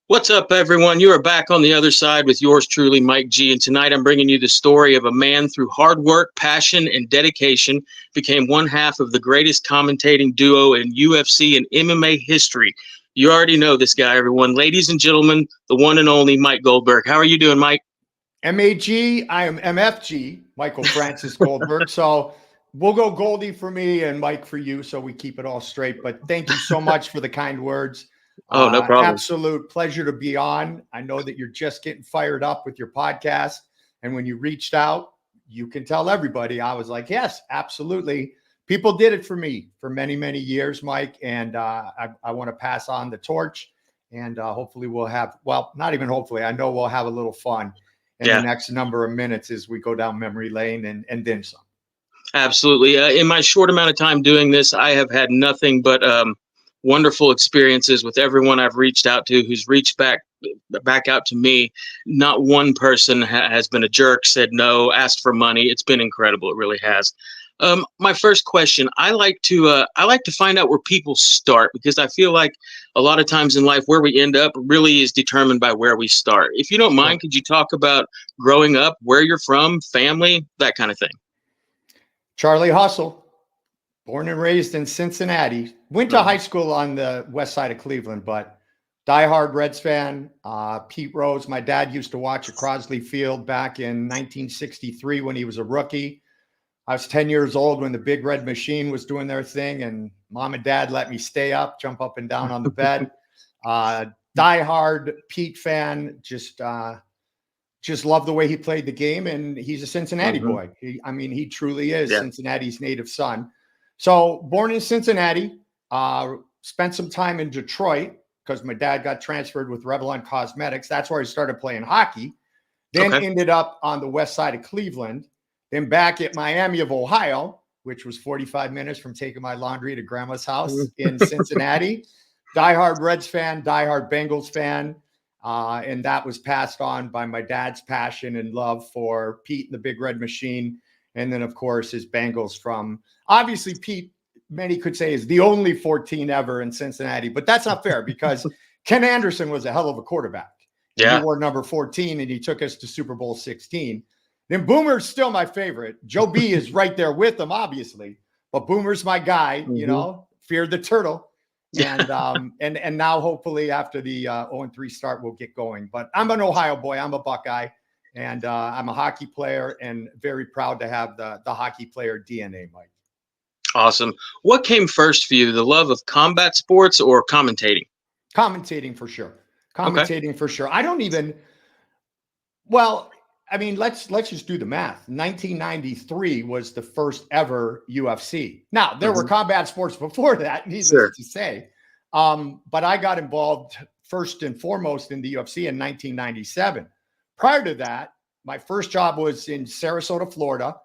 What's up, everyone? You are back on the other side with yours truly, Mike G. And tonight I'm bringing you the story of a man through hard work, passion, and dedication became one half of the greatest commentating duo in UFC and MMA history. You already know this guy, everyone. Ladies and gentlemen, the one and only Mike Goldberg. How are you doing, Mike? MAG, I am MFG, Michael Francis Goldberg. So we'll go Goldie for me and Mike for you, so we keep it all straight. But thank you so much for the kind words. Oh, no problem. Absolute pleasure to be on. I know that you're just getting fired up with your podcast. And when you reached out, you can tell everybody. I was like, yes, absolutely. People did it for me for many, many years, Mike. And I want to pass on the torch. And hopefully we'll have, well, not even hopefully, I know we'll have a little fun in the next number of minutes as we go down memory lane and then some. Absolutely. In my short amount of time doing this, I have had nothing but wonderful experiences with everyone I've reached out to who's reached back out to me. Not one person has been a jerk, said no, asked for money. It's been incredible. It really has. My first question, I like to find out where people start, because I feel like a lot of times in life where we end up really is determined by where we start. If you don't mind, could you talk about growing up, where you're from, family, that kind of thing? Charlie Hustle, born and raised in Cincinnati, went to high school on the west side of Cleveland, but diehard Reds fan. Pete Rose, my dad used to watch at Crosley Field back in 1963 when he was a rookie. I was 10 years old when the Big Red Machine was doing their thing, and mom and dad let me stay up, jump up and down on the bed. Diehard Pete fan, just love the way he played the game, and he's a Cincinnati boy. He truly is Cincinnati's native son. So born in Cincinnati, spent some time in Detroit because my dad got transferred with Revlon Cosmetics. That's where I started playing hockey. Then ended up on the west side of Cleveland. Then back at Miami of Ohio, which was 45 minutes from taking my laundry to grandma's house in Cincinnati. Diehard Reds fan, diehard Bengals fan. And that was passed on by my dad's passion and love for Pete and the Big Red Machine. And then, of course, his Bengals from, obviously, Pete, many could say, is the only 14 ever in Cincinnati. But that's not fair, because Ken Anderson was a hell of a quarterback. Yeah. He wore number 14, and he took us to Super Bowl 16. Then Boomer's still my favorite. Joe B is right there with him, obviously. But Boomer's my guy, you know, Fear the Turtle. And and now hopefully after the 0-3 start, we'll get going. But I'm an Ohio boy. I'm a Buckeye, and I'm a hockey player, and very proud to have the hockey player DNA, Mike. Awesome. What came first for you, the love of combat sports or commentating? Commentating for sure. Commentating for sure. I don't even, well, I mean, let's just do the math. 1993 was the first ever UFC. Now, there were combat sports before that, needless to say. But I got involved first and foremost in the UFC in 1997. Prior to that, my first job was in Sarasota, Florida.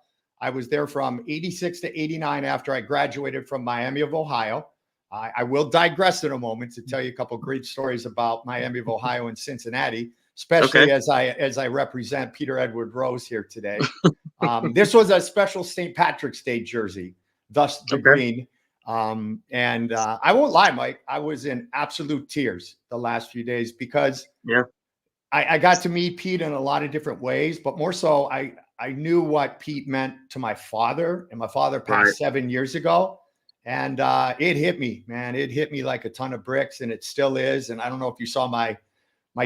I was there from 86 to 89 after I graduated from Miami of Ohio. I will digress in a moment to tell you a couple of great stories about Miami of Ohio and Cincinnati, especially as I represent Peter Edward Rose here today. This was a special St. Patrick's Day jersey, thus the green. And I won't lie, Mike, I was in absolute tears the last few days because I got to meet Pete in a lot of different ways, but more so I knew what Pete meant to my father, and my father passed 7 years ago. And it hit me, man. It hit me like a ton of bricks, and it still is. And I don't know if you saw my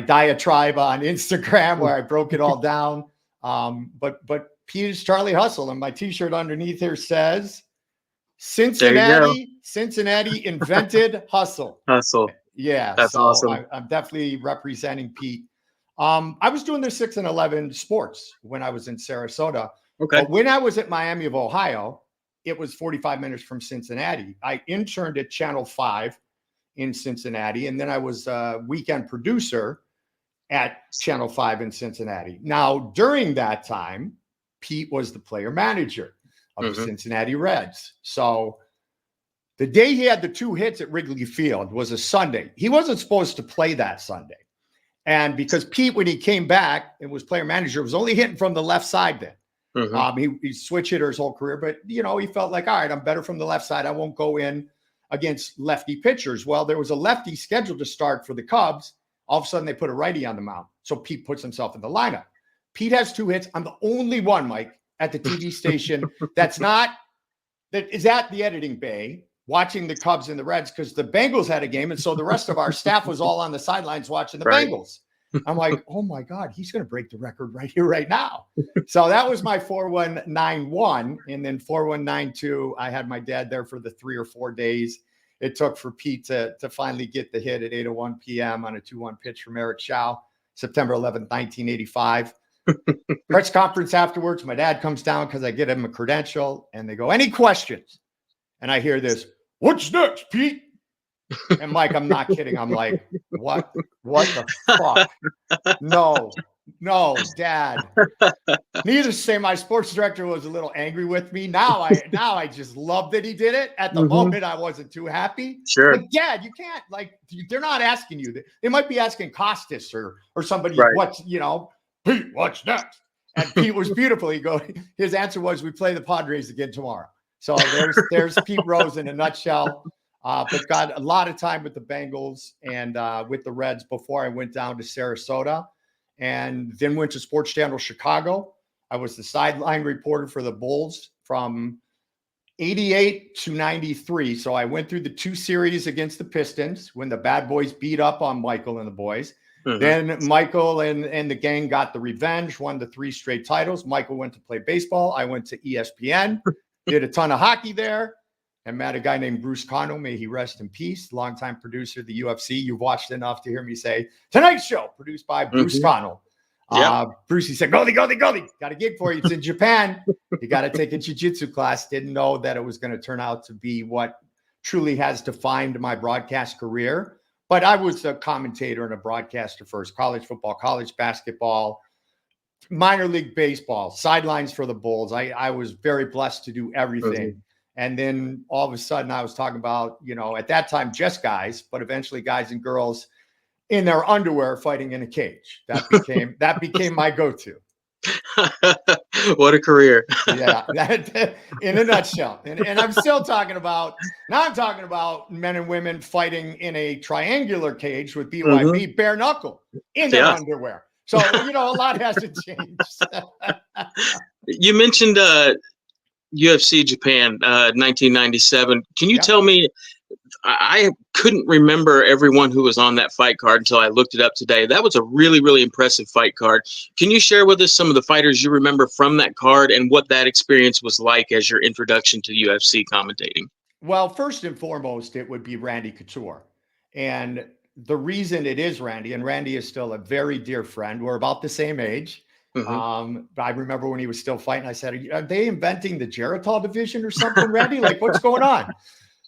diatribe on Instagram where I broke it all down. But Pete's Charlie Hustle, and my t-shirt underneath here says Cincinnati invented hustle. Yeah. That's awesome. I'm definitely representing Pete. I was doing the 6 and 11 sports when I was in Sarasota. But when I was at Miami of Ohio, it was 45 minutes from Cincinnati. I interned at Channel 5 in Cincinnati, and then I was a weekend producer at Channel 5 in Cincinnati. Now, during that time, Pete was the player manager of the Cincinnati Reds. So the day he had the 2 hits at Wrigley Field was a Sunday. He wasn't supposed to play that Sunday. And because Pete, when he came back and was player manager, was only hitting from the left side then. He's switch hitter his whole career, but he felt like, all right, I'm better from the left side. I won't go in against lefty pitchers. Well, there was a lefty scheduled to start for the Cubs All of a sudden, they put a righty on the mound. So Pete puts himself in the lineup. Pete has 2 hits. I'm the only one, Mike, at the TV station that is at the editing bay watching the Cubs and the Reds, because the Bengals had a game. And so the rest of our staff was all on the sidelines watching the Bengals. I'm like, oh my God, he's going to break the record right here, right now. So that was my 4191. And then 4192, I had my dad there for the 3 or 4 days it took for Pete to finally get the hit at 8:01 p.m. on a 2-1 pitch from Eric Shaw, September 11th, 1985. Press conference afterwards, my dad comes down because I get him a credential, and they go, any questions? And I hear this, what's next, Pete? And Mike, I'm not kidding. I'm like, what the fuck? No, Dad. Needless to say, my sports director was a little angry with me. Now I just love that he did it. At the moment, I wasn't too happy. Sure. But Dad, you can't, like, they're not asking you. They might be asking Costas or somebody, what's, Pete, what's next? And Pete was beautiful. His answer was, we play the Padres again tomorrow. So there's Pete Rose in a nutshell. But got a lot of time with the Bengals and with the Reds before I went down to Sarasota, and then went to Sports Channel Chicago. I was the sideline reporter for the Bulls from 88 to 93. So I went through the 2 series against the Pistons when the bad boys beat up on Michael and the boys. Then Michael and the gang got the revenge, won the 3 straight titles. Michael went to play baseball. I went to ESPN, did a ton of hockey there, and met a guy named Bruce Connell. May he rest in peace, longtime producer of the UFC. You've watched enough to hear me say, Tonight's Show, produced by Bruce Connell. Brucey said, Goldie, got a gig for you. It's in Japan. You got to take a jiu-jitsu class. Didn't know that it was going to turn out to be what truly has defined my broadcast career. But I was a commentator and a broadcaster first. College football, college basketball, minor league baseball, sidelines for the Bulls. I was very blessed to do everything. And then all of a sudden I was talking about, at that time, just guys, but eventually guys and girls in their underwear fighting in a cage. That became my go-to. What a career. Yeah, that, in a nutshell. And I'm still talking about, now I'm talking about men and women fighting in a triangular cage with BYB, bare knuckle, in their underwear. So, a lot hasn't changed. You mentioned UFC Japan, 1997. Can you tell me, I couldn't remember everyone who was on that fight card until I looked it up today. That was a really, really impressive fight card. Can you share with us some of the fighters you remember from that card and what that experience was like as your introduction to UFC commentating? Well, first and foremost, it would be Randy Couture. And the reason it is Randy, and Randy is still a very dear friend. We're about the same age. I remember when he was still fighting, I said, are they inventing the Geritol division or something, Randy? Like, what's going on?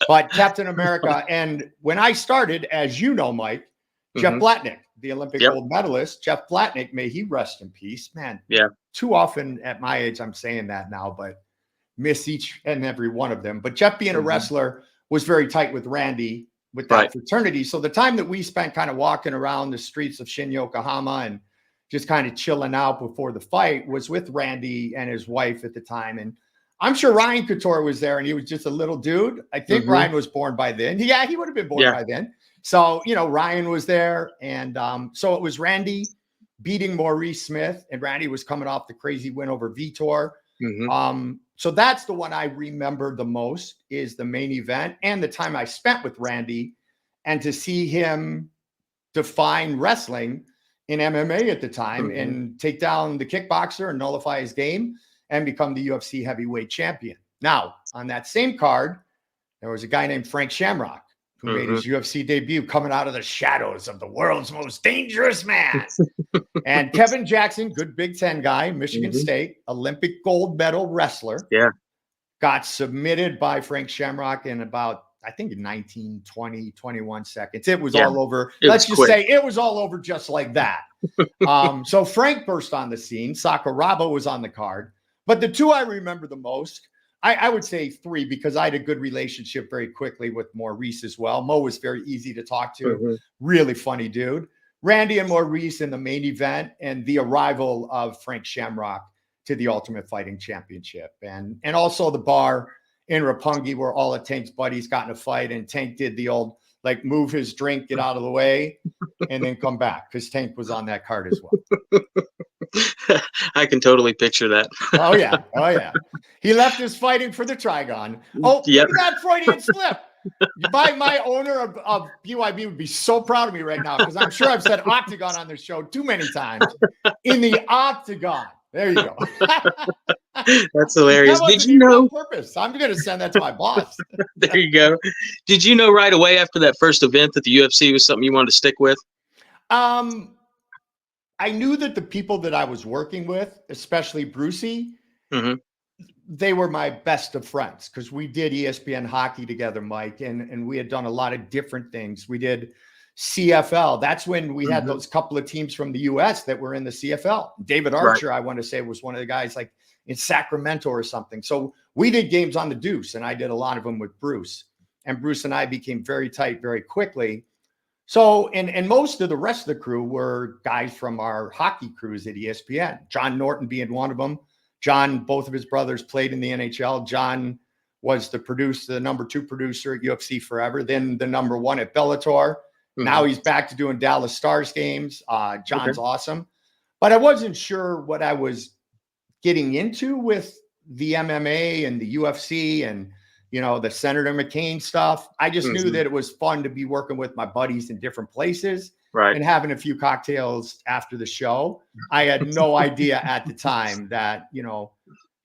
But Captain America, and when I started, as you know, Mike, Jeff Blatnick, the Olympic gold medalist, Jeff Blatnick, may he rest in peace. Man, too often at my age, I'm saying that now, but miss each and every one of them. But Jeff, being a wrestler, was very tight with Randy, with that fraternity. So the time that we spent kind of walking around the streets of Shin Yokohama and just kind of chilling out before the fight was with Randy and his wife at the time. And I'm sure Ryan Couture was there, and he was just a little dude. I think Ryan was born by then. Yeah, he would have been born by then. So, Ryan was there. And so it was Randy beating Maurice Smith, and Randy was coming off the crazy win over Vitor. So that's the one I remember the most, is the main event and the time I spent with Randy, and to see him define wrestling in MMA at the time and take down the kickboxer and nullify his game and become the UFC heavyweight champion. Now, on that same card, there was a guy named Frank Shamrock who made his UFC debut coming out of the shadows of the world's most dangerous man. And Kevin Jackson, good Big Ten guy, Michigan State, Olympic gold medal wrestler, got submitted by Frank Shamrock in about, I think, 19, 20, 21 seconds. It was all over. Let's just say it was all over just like that. So Frank burst on the scene. Sakuraba was on the card. But the two I remember the most, I would say 3, because I had a good relationship very quickly with Maurice as well. Mo was very easy to talk to. Really funny dude. Randy and Maurice in the main event, and the arrival of Frank Shamrock to the Ultimate Fighting Championship. And also the bar in Roppongi where all of Tank's buddies got in a fight, and Tank did the old like move his drink, get out of the way, and then come back because Tank was on that card as well. I can totally picture that. Oh yeah, oh yeah. He left his fighting for the Trigon. Oh, Yep. look at that Freudian slip. My owner of BYB would be so proud of me right now because I'm sure I've said Octagon on this show too many times. In the Octagon. There you go. That's hilarious. That Did wasn't you even know? on purpose. I'm going to send that to my boss. There you go. Did you know right away after that first event that the UFC was something you wanted to stick with? I knew that the people that I was working with, especially Brucey, Mm-hmm. they were my best of friends because we did ESPN hockey together, Mike, and we had done a lot of different things. We did CFL. That's when we had those couple of teams from the US that were in the CFL. David Archer, I want to say, was one of the guys like in Sacramento or something. So we did games on the Deuce, and I did a lot of them with Bruce. And Bruce and I became very tight very quickly. So, and most of the rest of the crew were guys from our hockey crews at ESPN. John Norton being one of them. John, both of his brothers played in the NHL. John was the number 2 producer at UFC forever, then the number 1 at Bellator. Now he's back to doing Dallas Stars games. John's awesome. But I wasn't sure what I was getting into with the MMA and the UFC and, you know, the Senator McCain stuff. I just knew that it was fun to be working with my buddies in different places and having a few cocktails after the show. I had no idea at the time that, you know,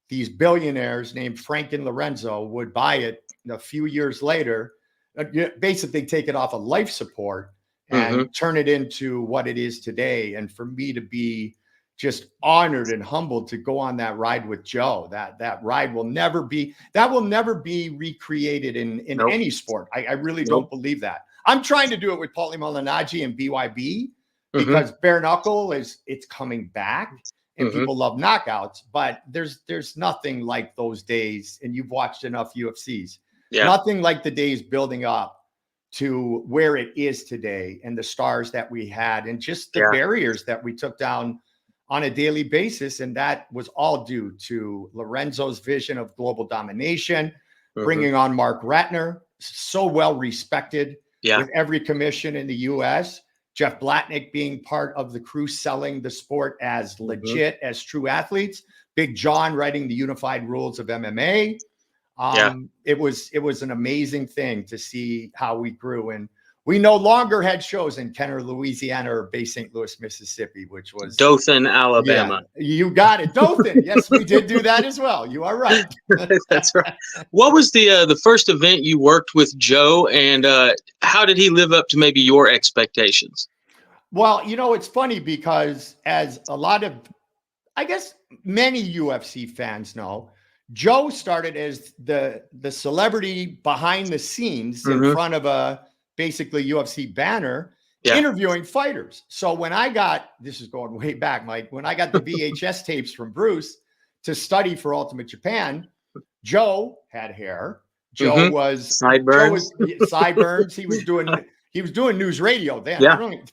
these billionaires named Frank and Lorenzo would buy it a few years later, basically take it off of life support and turn it into what it is today. And for me to be just honored and humbled to go on that ride with Joe, that ride will never be recreated in any sport. I really don't believe that. I'm trying to do it with Paulie Malignaggi and BYB because bare knuckle it's coming back and people love knockouts, but there's nothing like those days. And you've watched enough UFCs. Nothing like the days building up to where it is today and the stars that we had and just the barriers that we took down on a daily basis. And that was all due to Lorenzo's vision of global domination, bringing on Mark Ratner, so well respected with every commission in the US. Jeff Blatnick being part of the crew selling the sport as legit, as true athletes. Big John writing the unified rules of MMA. It was an amazing thing to see how we grew. And we no longer had shows in Kenner, Louisiana or Bay St. Louis, Mississippi, which was Dothan, Alabama. Yeah, you got it. Dothan. Yes, we did do that as well. You are right. That's right. What was the first event you worked with Joe, and how did he live up to maybe your expectations? Well, you know, it's funny because as a lot of, I guess many UFC fans know, Joe started as the celebrity behind the scenes in front of a basically UFC banner interviewing fighters. So when I got, this is going way back, Mike, when I got the VHS tapes from Bruce to study for Ultimate Japan, Joe had hair. Joe was sideburns. Sideburns. He was doing news radio then.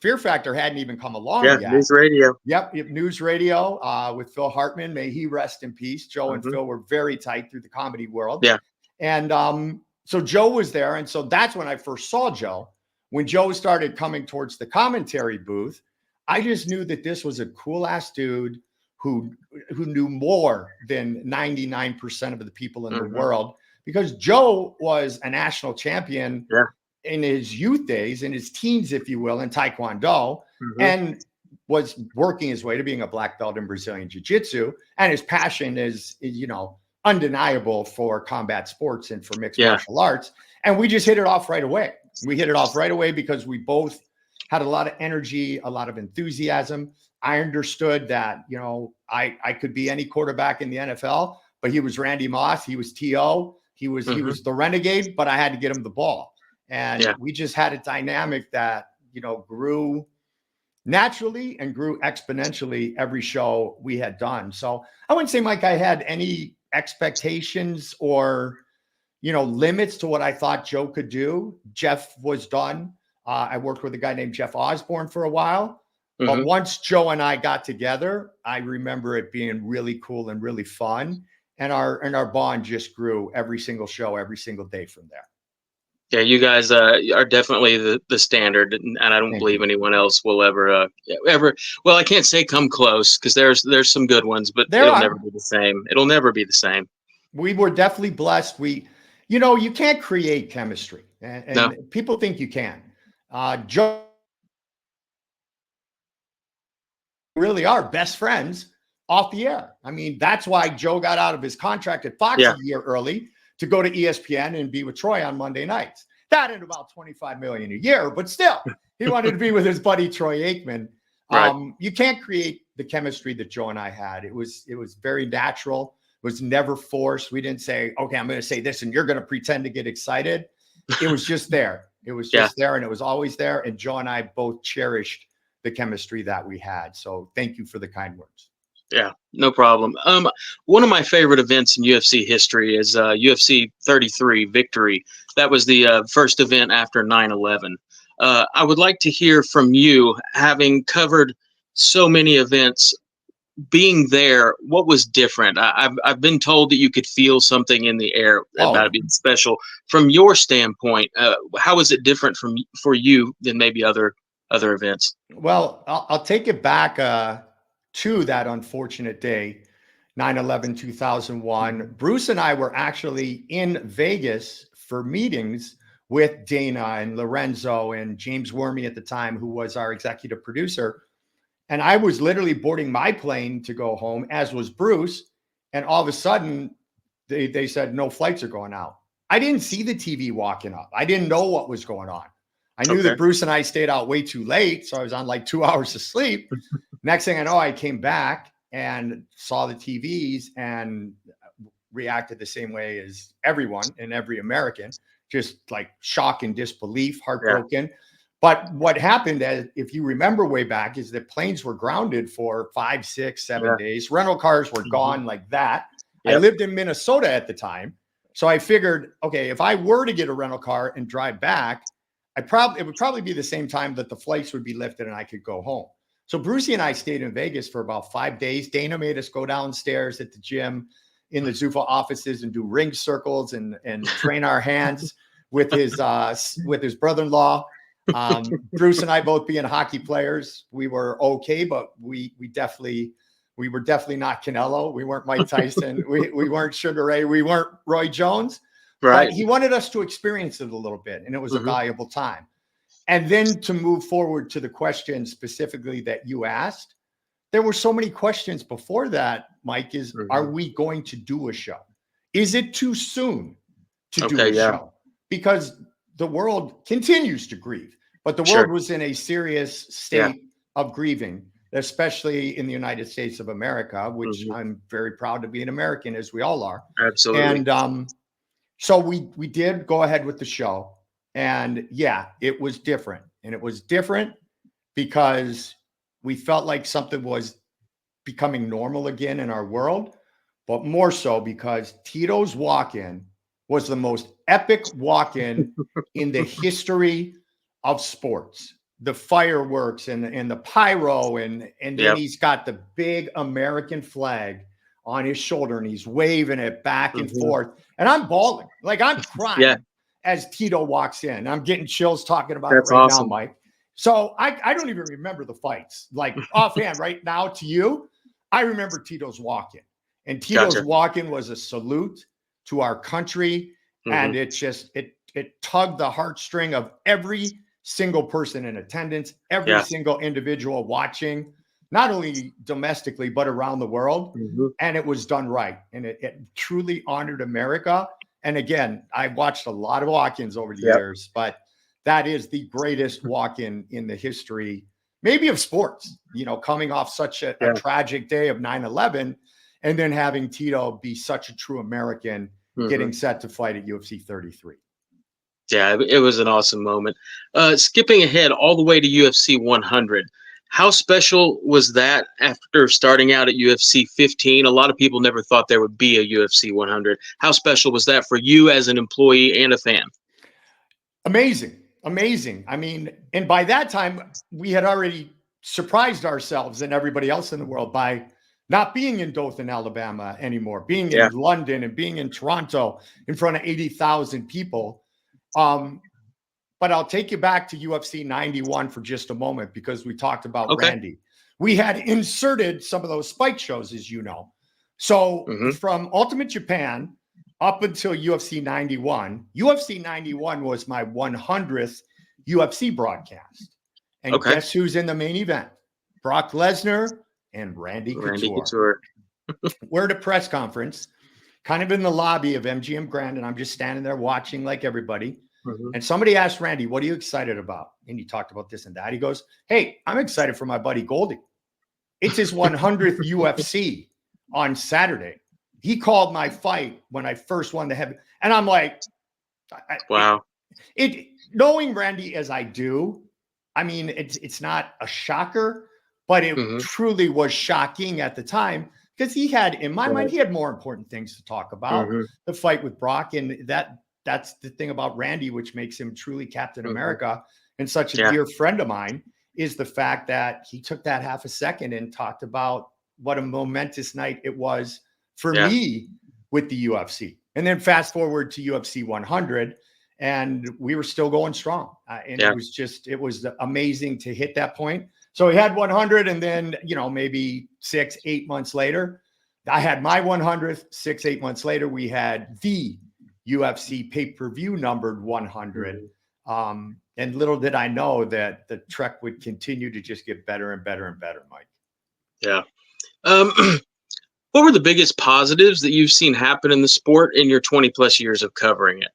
Fear Factor hadn't even come along yet. News radio. Yep, news radio with Phil Hartman. May he rest in peace. Joe and Phil were very tight through the comedy world. Yeah. And so Joe was there. And so that's when I first saw Joe. When Joe started coming towards the commentary booth, I just knew that this was a cool ass dude who knew more than 99% of the people in the world, because Joe was a national champion in his youth days, in his teens, if you will, in Taekwondo, and was working his way to being a black belt in Brazilian Jiu-Jitsu. And his passion is, you know, undeniable for combat sports and for mixed martial arts. And we just hit it off right away. We hit it off right away because we both had a lot of energy, a lot of enthusiasm. I understood that, you know, I could be any quarterback in the NFL, but he was Randy Moss. He was T.O. He was the renegade, but I had to get him the ball. And we just had a dynamic that, you know, grew naturally and grew exponentially every show we had done. So I wouldn't say, Mike, I had any expectations or, you know, limits to what I thought Joe could do. Jeff was done. I worked with a guy named Jeff Osborne for a while. But once Joe and I got together, I remember it being really cool and really fun. And our bond just grew every single show, every single day from there. Yeah, you guys are definitely the standard, and I don't Thank believe you. anyone else will ever. Well, I can't say come close because there's some good ones, but There it'll never are. be the same. It'll never be the same. We were definitely blessed. You can't create chemistry, No. and people think you can. Joe really are best friends off the air. I mean, that's why Joe got out of his contract at Fox Yeah. a year early to go to ESPN and be with Troy on Monday nights. That at about $25 million a year, but still, he wanted to be with his buddy Troy Aikman. Right. You can't create the chemistry that Joe and I had. It was very natural. It was never forced. We didn't say, okay, I'm going to say this and you're going to pretend to get excited. It was just there. It was Yeah. just there, and it was always there. And Joe and I both cherished the chemistry that we had. So thank you for the kind words. Yeah, no problem. One of my favorite events in UFC history is UFC 33 Victory. That was the first event after 9/11. I would like to hear from you, having covered so many events, being there. What was different? I've been told that you could feel something in the air about it Oh, being special. From your standpoint, how is it different for you than maybe other events? well, I'll take it back to that unfortunate day, 9/11, 2001. Bruce and I were actually in Vegas for meetings with Dana and Lorenzo and James Wormy at the time, who was our executive producer. And I was literally boarding my plane to go home, as was Bruce. And all of a sudden, they said, no flights are going out. I didn't see the TV walking up. I didn't know what was going on. I knew Okay. that Bruce and I stayed out way too late. So I was on like 2 hours of sleep. Next thing I know, I came back and saw the TVs and reacted the same way as everyone and every American, just like shock and disbelief, Yeah. heartbroken. But what happened, as if you remember way back, is that planes were grounded for 5, 6, 7 Yeah. days. Rental cars were Mhm. gone like that. I Yep. lived in Minnesota at the time. So I figured, okay, if I were to get a rental car and drive back, it would probably be the same time that the flights would be lifted and I could go home. So Brucey and I stayed in Vegas for about 5 days. Dana made us go downstairs at the gym in the Zuffa offices and do ring circles and train our hands with his brother-in-law. Bruce and I both being hockey players, we were okay, but we were definitely not Canelo. We weren't Mike Tyson. We weren't Sugar Ray. We weren't Roy Jones. But Right. he wanted us to experience it a little bit, and it was a Hmm. valuable time. And then to move forward to the question specifically that you asked, there were so many questions before that, Mike, are Hmm. we going to do a show? Is it too soon to do Okay. a Yeah. show? Because the world continues to grieve, but the world Sure. was in a serious Yeah. state of grieving, especially in the United States of America, which Hmm. I'm very proud to be an American, as we all are. Absolutely. And so we did go ahead with the show. And yeah, it was different. And it was different because we felt like something was becoming normal again in our world, but more so because Tito's walk-in was the most epic walk-in in the history of sports. The fireworks and the pyro, and then Yep. he's got the big American flag on his shoulder and he's waving it back and Hmm. forth. And I'm bawling, like I'm Yeah. crying as Tito walks in. I'm getting chills talking about it That's right now, awesome. Mike. So I don't even remember the fights. Like offhand right now to you, I remember Tito's walk-in. And Tito's Gotcha. walk-in was a salute to our country. Hmm. And it tugged the heartstring of every single person in attendance, every Yeah. single individual watching, not only domestically, but around the world. Hmm. And it was done right. And it truly honored America. And again, I watched a lot of walk-ins over the Yep. years, but that is the greatest walk-in in the history, maybe of sports, coming off such a Yeah. tragic day of 9/11, and then having Tito be such a true American Hmm. getting set to fight at UFC 33. Yeah. It was an awesome moment. Skipping ahead all the way to UFC 100. How special was that after starting out at UFC 15? A lot of people never thought there would be a UFC 100. How special was that for you as an employee and a fan? Amazing. Amazing. I mean, and by that time, we had already surprised ourselves and everybody else in the world by not being in Dothan, Alabama anymore, being in Yeah. London and being in Toronto in front of 80,000 people. But I'll take you back to UFC 91 for just a moment because we talked about Okay. Randy. We had inserted some of those spike shows, as you know. So from Ultimate Japan up until UFC 91, UFC 91 was my 100th UFC broadcast. And guess who's in the main event? Brock Lesnar and Randy Couture. We're at a press conference, kind of in the lobby of MGM Grand, and I'm just standing there watching like everybody. And somebody asked Randy, what are you excited about? And he talked about this and that. He goes, hey, I'm excited for my buddy Goldie. It's his 100th UFC on Saturday. He called my fight when I first won the heavy. And I'm like, wow. Knowing Randy as I do, I mean, it's not a shocker, but it truly was shocking at the time because he had, in my mind, he had more important things to talk about. The fight with Brock, and that's the thing about Randy, which makes him truly Captain America and such a dear friend of mine, is the fact that he took that half a second and talked about what a momentous night it was for me with the UFC. And then fast forward to UFC 100, and we were still going strong. And it was amazing to hit that point. So we had 100, and then, maybe 6-8 months later, I had my 100th. 6-8 months later, we had the UFC pay-per-view numbered 100. And little did I know that the trek would continue to just get better and better and better, Mike. Yeah. What were the biggest positives that you've seen happen in the sport in your 20 plus years of covering it?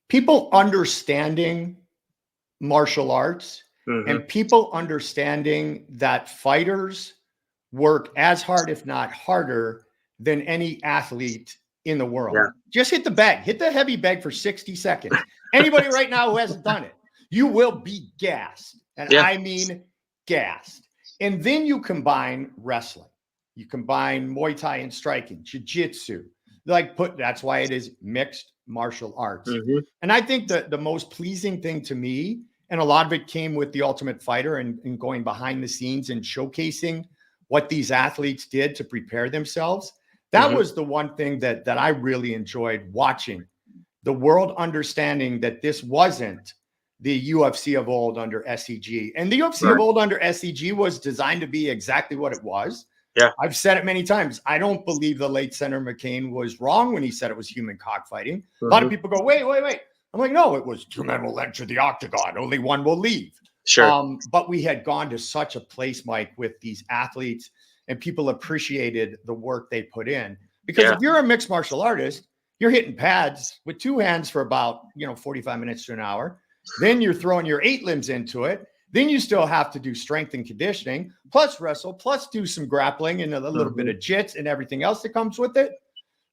People understanding martial arts and people understanding that fighters work as hard, if not harder, than any athlete in the world. Just hit the bag, hit the heavy bag for 60 seconds. Anybody right now who hasn't done it, you will be gassed. And I mean gassed. And then you combine wrestling. You combine Muay Thai and striking, jiu-jitsu. That's why it is mixed martial arts. And I think that the most pleasing thing to me, and a lot of it came with The Ultimate Fighter and going behind the scenes and showcasing what these athletes did to prepare themselves. That was the one thing that I really enjoyed watching. The world understanding that this wasn't the UFC of old under SEG. And the UFC of old under SEG was designed to be exactly what it was. I've said it many times. I don't believe the late Senator McCain was wrong when he said it was human cockfighting. A lot of people go, wait. I'm like, no, it was 2 men will enter the octagon. Only one will leave. But we had gone to such a place, Mike, with these athletes, and people appreciated the work they put in. Because if you're a mixed martial artist, you're hitting pads with 2 hands for about 45 minutes to an hour. Then you're throwing your 8 limbs into it. Then you still have to do strength and conditioning, plus wrestle, plus do some grappling and a little bit of jits and everything else that comes with it.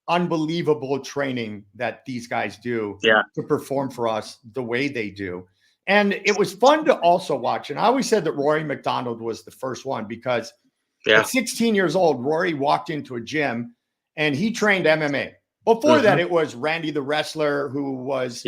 Unbelievable training that these guys do to perform for us the way they do. And it was fun to also watch. And I always said that Rory McDonald was the first one because at 16 years old, Rory walked into a gym and he trained MMA. Before that, it was Randy the wrestler who was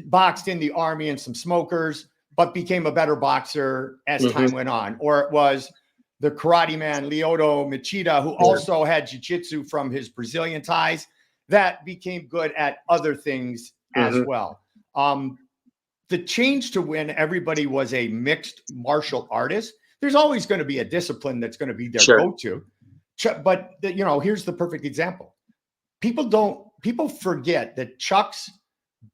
boxed in the Army and some smokers, but became a better boxer as time went on. Or it was the karate man, Lyoto Machida, who also had jiu-jitsu from his Brazilian ties that became good at other things as well. The change to when everybody was a mixed martial artist, there's always going to be a discipline that's going to be their go-to. But, here's the perfect example. People forget that Chuck's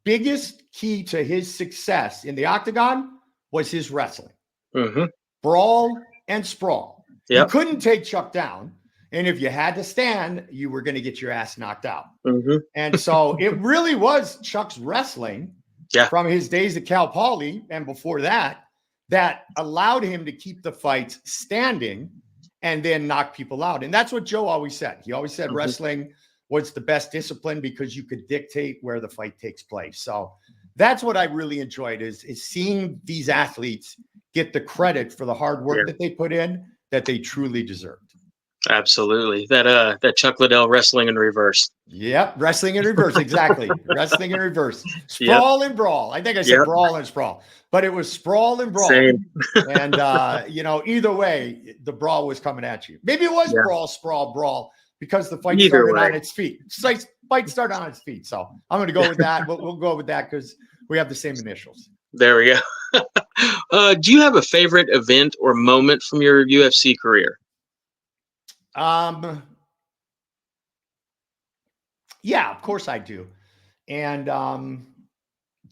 biggest key to his success in the octagon was his wrestling. Brawl and sprawl. You couldn't take Chuck down. And if you had to stand, you were going to get your ass knocked out. And so it really was Chuck's wrestling from his days at Cal Poly and before that allowed him to keep the fights standing and then knock people out. And that's what Joe always said. He always said wrestling was the best discipline because you could dictate where the fight takes place. So that's what I really enjoyed is seeing these athletes get the credit for the hard work that they put in that they truly deserved. Absolutely. That Chuck Liddell wrestling in reverse. Yep. Wrestling in reverse. Exactly. Wrestling in reverse. Sprawl and brawl. I think I said brawl and sprawl, but it was sprawl and brawl. Same. And, either way, the brawl was coming at you. Maybe it was brawl, sprawl, brawl, because the fight started on its feet. It's like fight started on its feet. So I'm going to go with that. We'll go with that because we have the same initials. There we go. Do you have a favorite event or moment from your UFC career? Yeah, of course I do. And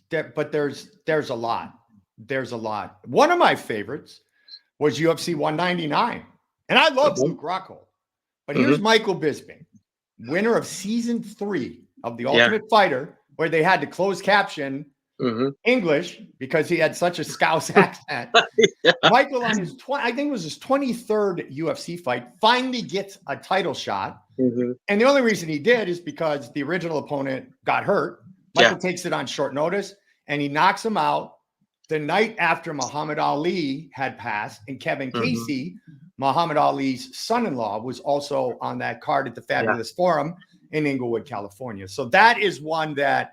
but there's a lot. There's a lot. One of my favorites was UFC 199. And I love Luke Rockhold. But here's Michael Bisping, winner of season 3 of The Ultimate Fighter, where they had to close caption English because he had such a Scouse accent. Michael, on his I think it was his 23rd UFC fight, finally gets a title shot. And the only reason he did is because the original opponent got hurt. Michael takes it on short notice, and he knocks him out the night after Muhammad Ali had passed, and Kevin Casey, Muhammad Ali's son-in-law, was also on that card at the Fabulous Forum in Inglewood, California. So that is one that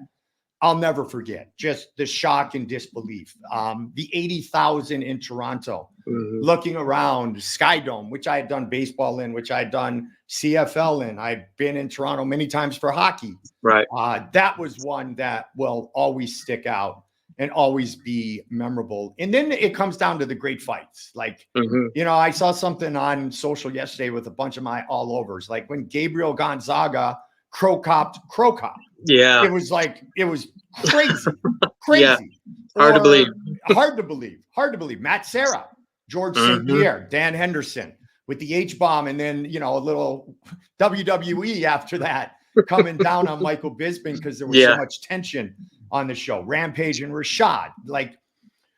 I'll never forget. Just the shock and disbelief. The 80,000 in Toronto, looking around Sky Dome, which I had done baseball in, which I had done CFL in. I've been in Toronto many times for hockey. Right. That was one that will always stick out and always be memorable. And then it comes down to the great fights. Like, you know, I saw something on social yesterday with a bunch of my all-overs, like when Gabriel Gonzaga crow-copped Crow Cop. Yeah. It was like, it was crazy, crazy. Yeah. Hard to believe. Hard to believe. Hard to believe. Matt Serra, George St. Pierre, Dan Henderson with the H-bomb, and then, you know, a little WWE after that coming down on Michael Bisping because there was so much tension on the show. Rampage and Rashad. Like,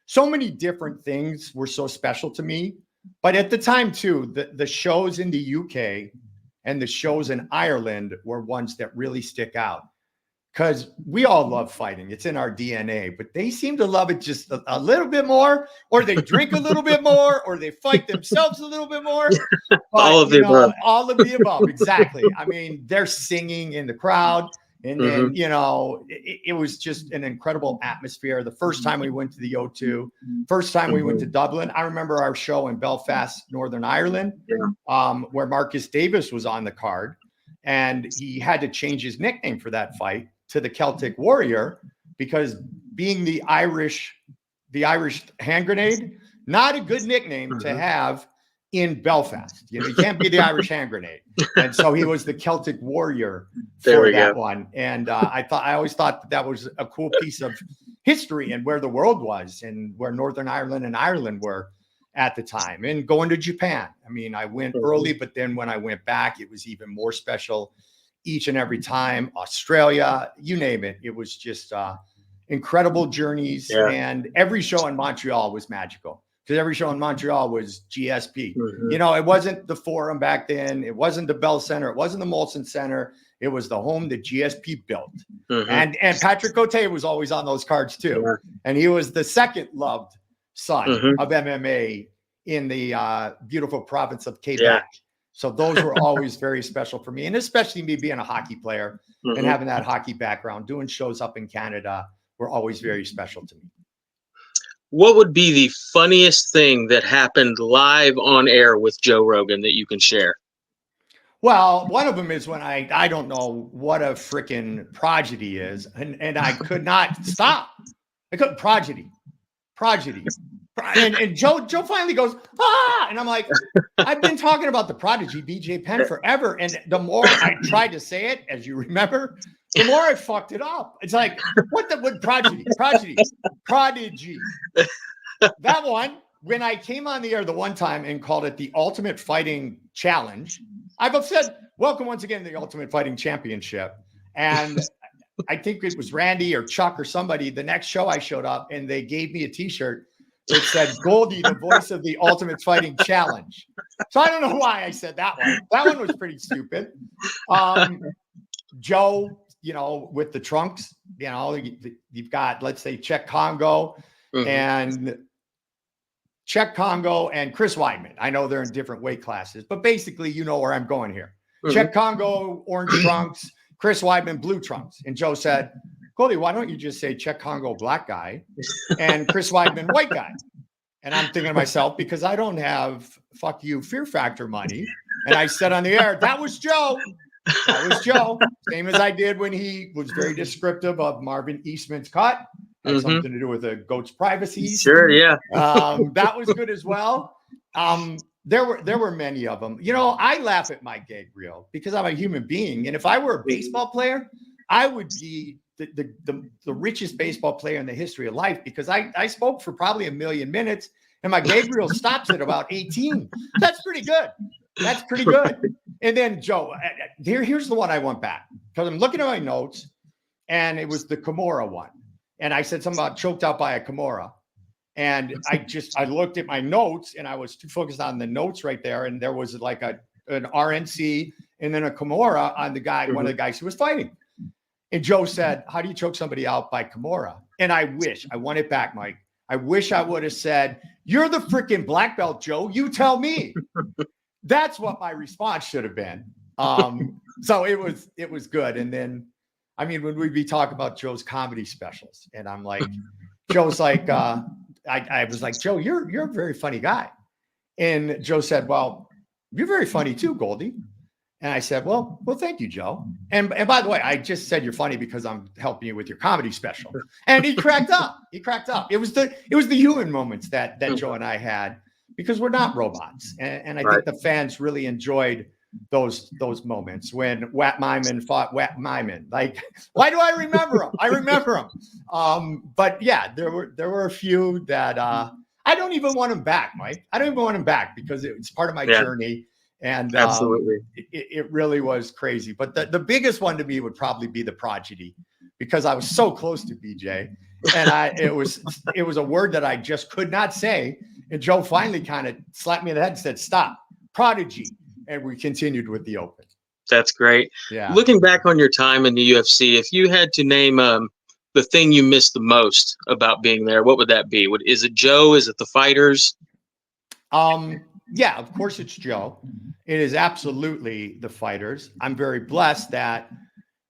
so many different things were so special to me. But at the time, too, the shows in the UK and the shows in Ireland were ones that really stick out. Because we all love fighting. It's in our DNA, but they seem to love it just a little bit more, or they drink a little bit more, or they fight themselves a little bit more. But, all of the above. All of the above, exactly. I mean, they're singing in the crowd. And then, you know, it was just an incredible atmosphere. The first time we went to the O2, first time we went to Dublin, I remember our show in Belfast, Northern Ireland, where Marcus Davis was on the card. And he had to change his nickname for that fight to the Celtic Warrior, because being the Irish hand grenade, not a good nickname to have in Belfast. You know, you can't be the Irish hand grenade. And so he was the Celtic Warrior for that one. And I always thought that was a cool piece of history and where the world was and where Northern Ireland and Ireland were at the time. And going to Japan. I mean, I went early, but then when I went back, it was even more special each and every time. Australia, you name it. It was just incredible journeys. And every show in Montreal was magical, because every show in Montreal was GSP. You know, it wasn't the Forum back then. It wasn't the Bell Center. It wasn't the Molson Center. It was the home that GSP built. And Patrick Cote was always on those cards too. And he was the second loved son of MMA in the beautiful province of Quebec. So those were always very special for me. And especially me being a hockey player and having that hockey background, doing shows up in Canada were always very special to me. What would be the funniest thing that happened live on air with Joe Rogan that you can share? Well, one of them is when I don't know what a freaking prodigy is. And I could not stop. I couldn't prodigy. And Joe finally goes, ah! And I'm like, I've been talking about the prodigy, BJ Penn, forever. And the more I tried to say it, as you remember, the more I fucked it up. It's like, what prodigy? That one, when I came on the air the one time and called it the Ultimate Fighting Challenge, I've said, welcome once again to the Ultimate Fighting Championship. And I think it was Randy or Chuck or somebody, the next show I showed up and they gave me a t-shirt. It said, Goldie, the voice of the Ultimate Fighting Challenge. So I don't know why I said that one. That one was pretty stupid. Joe, you know, with the trunks, you know, you've got, let's say, Czech Congo and Chris Weidman. I know they're in different weight classes, but basically, you know where I'm going here. Czech Congo, orange trunks, Chris Weidman, blue trunks. And Joe said, Goldie, why don't you just say Czech Congo black guy and Chris Weidman white guy? And I'm thinking to myself, because I don't have fuck you Fear Factor money. And I said on the air, that was Joe. That was Joe. Same as I did when he was very descriptive of Marvin Eastman's cut. Had something to do with a goat's privacy. Sure, yeah. That was good as well. There were many of them. You know, I laugh at Mike Gabriel because I'm a human being, and if I were a baseball player, I would be the richest baseball player in the history of life, because I spoke for probably 1 million minutes, and my Gabriel stops at about 18. That's pretty good. That's pretty good. And then Joe, here's the one I went back, because I'm looking at my notes, and it was the Kimura one. And I said something about choked out by a Kimura. And I looked at my notes, and I was too focused on the notes right there. And there was like an RNC and then a Kimura on the guy, one of the guys who was fighting. And Joe said, how do you choke somebody out by Kimura? And I want it back, Mike. I wish I would have said, you're the freaking black belt, Joe. You tell me. That's what my response should have been. So it was good. And then, I mean, when we'd be talking about Joe's comedy specials, and I'm like, Joe's like, I was like, Joe, you're a very funny guy. And Joe said, well, you're very funny too, Goldie. And I said, well, thank you, Joe. And by the way, I just said you're funny because I'm helping you with your comedy special. And he cracked up. He cracked up. It was the human moments that Joe and I had, because we're not robots. And I think the fans really enjoyed those moments when Wat Myman fought Wat Myman. Like, why do I remember him? I remember him. But yeah, there were a few that I don't even want him back, Mike. I don't even want him back, because it's part of my journey. And absolutely, it really was crazy. But the biggest one to me would probably be the prodigy, because I was so close to BJ, and it was a word that I just could not say. And Joe finally kind of slapped me in the head and said, stop, prodigy. And we continued with the open. That's great. Yeah. Looking back on your time in the UFC, if you had to name the thing you missed the most about being there, what would that be? Is it Joe? Is it the fighters? Yeah, of course it's Joe. It is absolutely the fighters. I'm very blessed that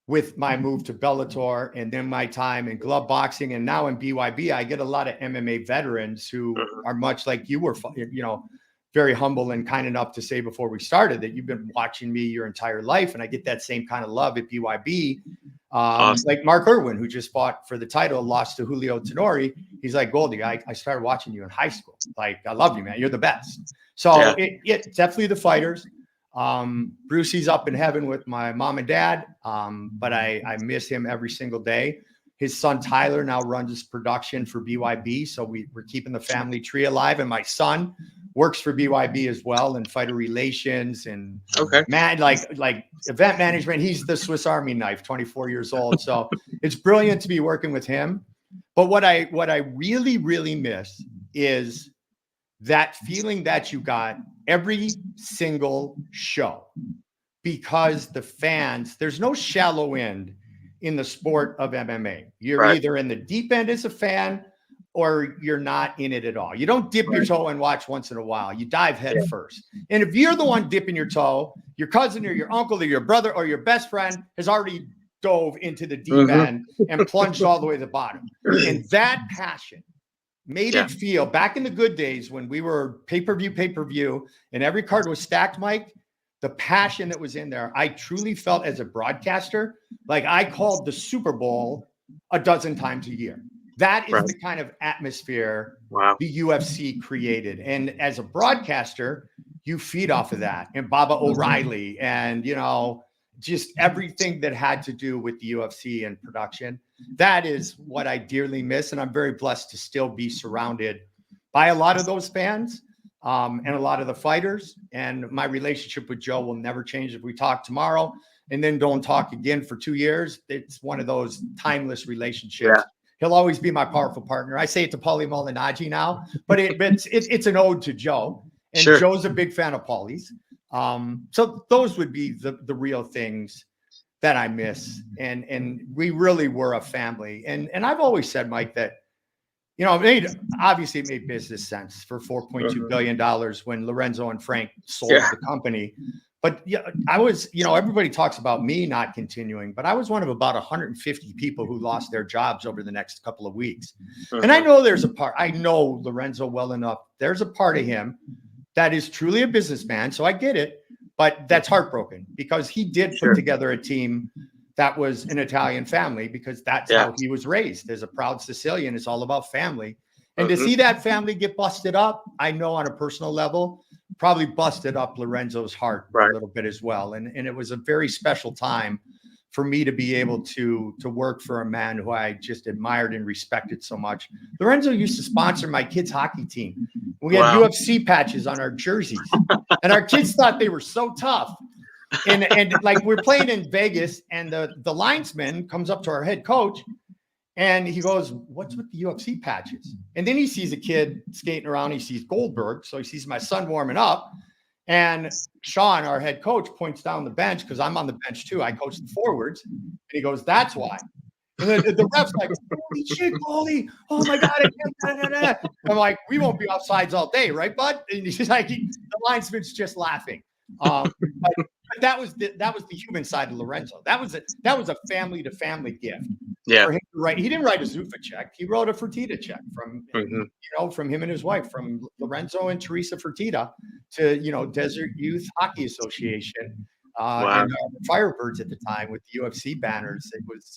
with my move to Bellator, and then my time in glove boxing, and now in BYB, I get a lot of MMA veterans who are much like you were, you know, very humble and kind enough to say before we started that you've been watching me your entire life. And I get that same kind of love at BYB. Awesome. Like Mark Irwin, who just fought for the title, lost to Julio Tenori. He's like, Goldie, I started watching you in high school. Like, I love you, man. You're the best. So it's definitely the fighters. Brucey's up in heaven with my mom and dad. But I miss him every single day. His son, Tyler, now runs his production for BYB. So we're keeping the family tree alive. And my son works for BYB as well in fighter relations and like event management. He's the Swiss Army knife, 24 years old. So it's brilliant to be working with him. But what I really, really miss is that feeling that you got every single show, because the fans, there's no shallow end in the sport of MMA. You're either in the deep end as a fan, or you're not in it at all. You don't dip your toe and watch once in a while. You dive head first. And if you're the one dipping your toe, your cousin or your uncle or your brother or your best friend has already dove into the deep end and plunged all the way to the bottom. And that passion made it feel, back in the good days when we were pay-per-view, and every card was stacked, Mike, the passion that was in there, I truly felt as a broadcaster, like I called the Super Bowl a dozen times a year. That is the kind of atmosphere the UFC created. And as a broadcaster, you feed off of that. And Baba O'Reilly and, you know, just everything that had to do with the UFC and production. That is what I dearly miss. And I'm very blessed to still be surrounded by a lot of those fans and a lot of the fighters. And my relationship with Joe will never change. If we talk tomorrow and then don't talk again for 2 years, it's one of those timeless relationships. Yeah. He'll always be my powerful partner. I say it to Paulie Malignaggi now, but it's an ode to Joe. And Joe's a big fan of Paulie's. So those would be the real things that I miss. And we really were a family. And I've always said, Mike, that, you know, obviously it made business sense for $4.2 billion when Lorenzo and Frank sold the company. But yeah, I was, you know, everybody talks about me not continuing, but I was one of about 150 people who lost their jobs over the next couple of weeks. And I know there's a part, I know Lorenzo well enough. There's a part of him that is truly a businessman. So I get it. but that's heartbroken because he did put together a team that was an Italian family, because that's how he was raised. As a proud Sicilian, it's all about family. And to see that family get busted up, I know on a personal level, probably busted up Lorenzo's heart a little bit as well. And it was a very special time for me to be able to work for a man who I just admired and respected so much. Lorenzo used to sponsor my kids' hockey team. We had UFC patches on our jerseys, and our kids thought they were so tough. And like, we're playing in Vegas, and the linesman comes up to our head coach, and he goes, "What's with the UFC patches?" And then he sees a kid skating around. He sees Goldberg, so he sees my son warming up. And Sean, our head coach, points down the bench, because I'm on the bench too. I coach the forwards. And he goes, "That's why." And the ref's like, "Holy shit, goalie. Oh my God." I'm like, "We won't be offsides all day, right, bud?" And he's like, the linesman's just laughing. But that was the human side of Lorenzo. That was a family to family gift. Yeah. For him to write. He didn't write a Zuffa check. He wrote a Fertitta check from from him and his wife, from Lorenzo and Teresa Fertitta to Desert Youth Hockey Association and Firebirds at the time with the UFC banners.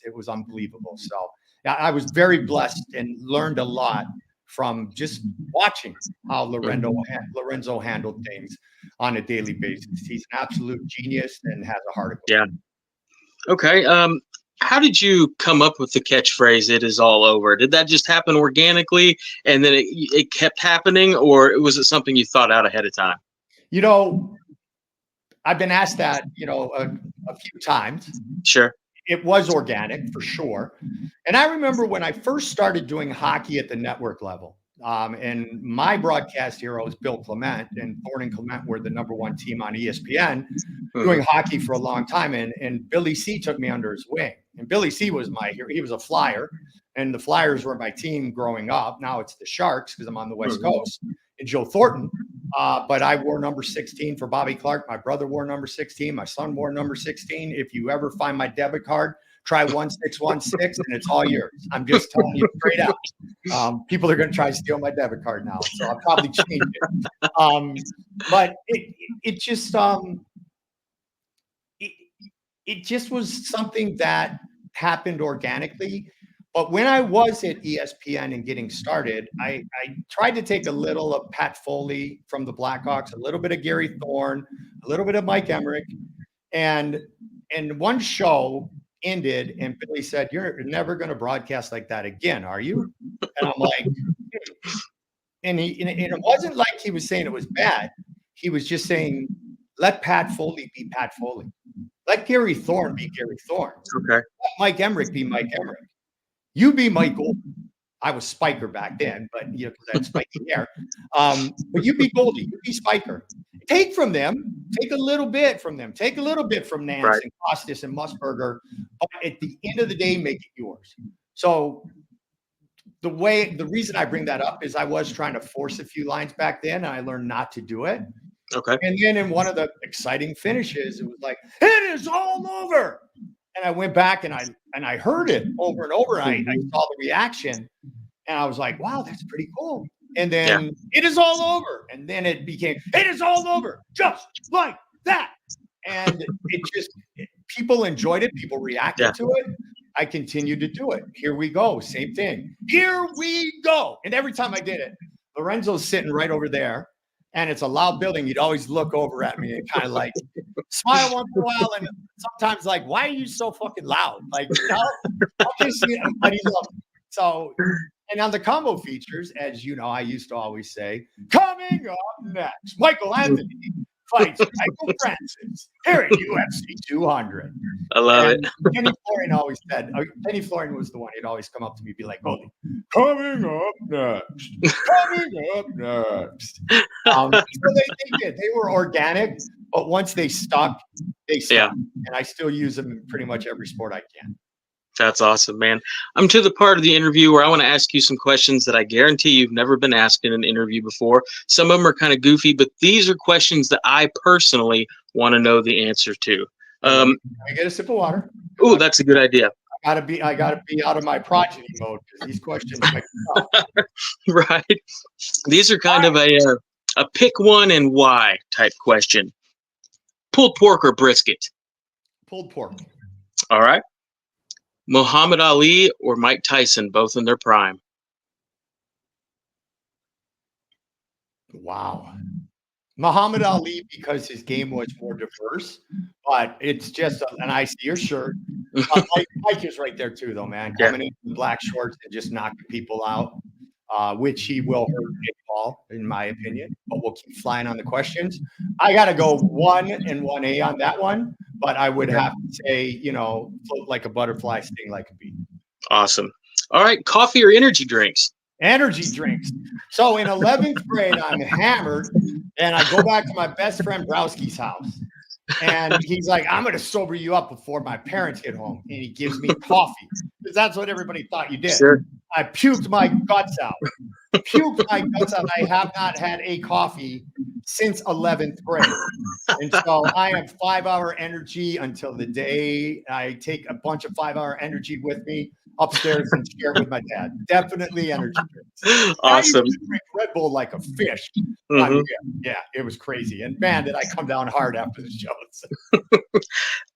It was unbelievable. So I was very blessed and learned a lot from just watching how Lorenzo handled things on a daily basis. He's an absolute genius and has a heart of gold. Yeah. Okay. How did you come up with the catchphrase, "It is all over"? Did that just happen organically and then it kept happening, or was it something you thought out ahead of time? I've been asked that, a few times. Sure. It was organic for sure. And I remember when I first started doing hockey at the network level, and my broadcast hero is Bill Clement, and Thorne and Clement were the #1 team on ESPN doing hockey for a long time. And Billy C took me under his wing. And Billy C was my hero. He was a Flyer, and the Flyers were my team growing up. Now it's the Sharks because I'm on the West Coast, and Joe Thornton. But I wore number 16 for Bobby Clark. My brother wore number 16. My son wore number 16. If you ever find my debit card, try 1616 and it's all yours. I'm just telling you straight out. People are going to try to steal my debit card now, so I'll probably change it. But it just was something that happened organically. But when I was at ESPN and getting started, I tried to take a little of Pat Foley from the Blackhawks, a little bit of Gary Thorne, a little bit of Mike Emmerich, and one show ended, and Billy said, "You're never going to broadcast like that again, are you?" And I'm like, and it wasn't like he was saying it was bad. He was just saying, let Pat Foley be Pat Foley. Let Gary Thorne be Gary Thorne. Okay. Let Mike Emmerich be Mike Emmerich. You be Mike Goldberg. I was Spiker back then, but because I had spiky hair. But you be Goldie. You be Spiker. Take from them. Take a little bit from them. Take a little bit from Nance and Costas and Musburger. But at the end of the day, make it yours. So the reason I bring that up is I was trying to force a few lines back then, and I learned not to do it. Okay. And then in one of the exciting finishes, it was like, "It is all over." And I went back and I heard it over and over. I saw the reaction, and I was like, "Wow, that's pretty cool." And then "It is all over," and then it became "It is all over," just like that. And people enjoyed it. People reacted to it. I continued to do it. Here we go. Same thing. Here we go. And every time I did it, Lorenzo's sitting right over there. And it's a loud building. You'd always look over at me and kind of like smile once in a while, and sometimes like, "Why are you so fucking loud?" Like, I'll just see everybody love it. So, and on the combo features, as you know, I used to always say, "Coming up next, Michael Anthony fights Michael Francis here at UFC 200. I love it. Penny Florian always said, Penny Florian was the one. He'd always come up to me and be like, "Goldie, coming up next, coming up next." So they did. They were organic, but once they stuck, they stuck. Yeah. And I still use them in pretty much every sport I can. That's awesome, man. I'm to the part of the interview where I want to ask you some questions that I guarantee you've never been asked in an interview before. Some of them are kind of goofy, but these are questions that I personally want to know the answer to. Can I get a sip of water? Oh, that's a good idea. I gotta be out of my progeny mode because these questions might come up. Right. These are kind of a pick one and why type question. Pulled pork or brisket? Pulled pork. All right. Muhammad Ali or Mike Tyson, both in their prime? Wow. Muhammad Ali, because his game was more diverse, but it's just, and I see your shirt. Mike is right there too, though, man. Coming in with black shorts and just knocking people out, which he will hurt Jake Paul, in my opinion. But we'll keep flying on the questions. I got to go 1 and 1A on that one, but I would have to say, float like a butterfly, sting like a bee. Awesome. All right. Coffee or energy drinks? Energy drinks. So in 11th grade, I'm hammered, and I go back to my best friend Browski's house. And he's like, I'm going to sober you up before my parents get home. And he gives me coffee because that's what everybody thought you did. Sure. I puked my guts out. I have not had a coffee since 11th grade. And so I am 5-hour energy until the day I take a bunch of 5-hour energy with me upstairs and share it with my dad. Definitely energy drinks. Awesome. I used to drink Red Bull like a fish. Mm-hmm. Yeah, it was crazy. And man, did I come down hard after the shows.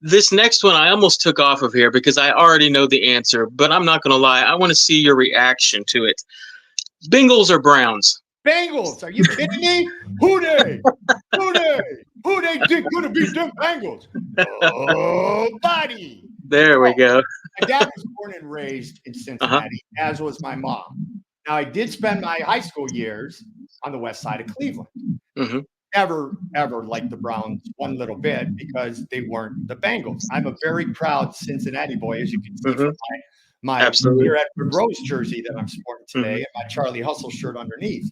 This next one I almost took off of here because I already know the answer, but I'm not going to lie. I want to see your reaction to it. Bengals or Browns? Bengals. Are you kidding me? Who they? Who they think going to beat them Bengals? Oh, buddy. There we go. My dad was born and raised in Cincinnati, as was my mom. Now, I did spend my high school years on the west side of Cleveland. Mm-hmm. Never, ever liked the Browns one little bit because they weren't the Bengals. I'm a very proud Cincinnati boy, as you can see from my Dear Edward Rose jersey that I'm sporting today and my Charlie Hustle shirt underneath.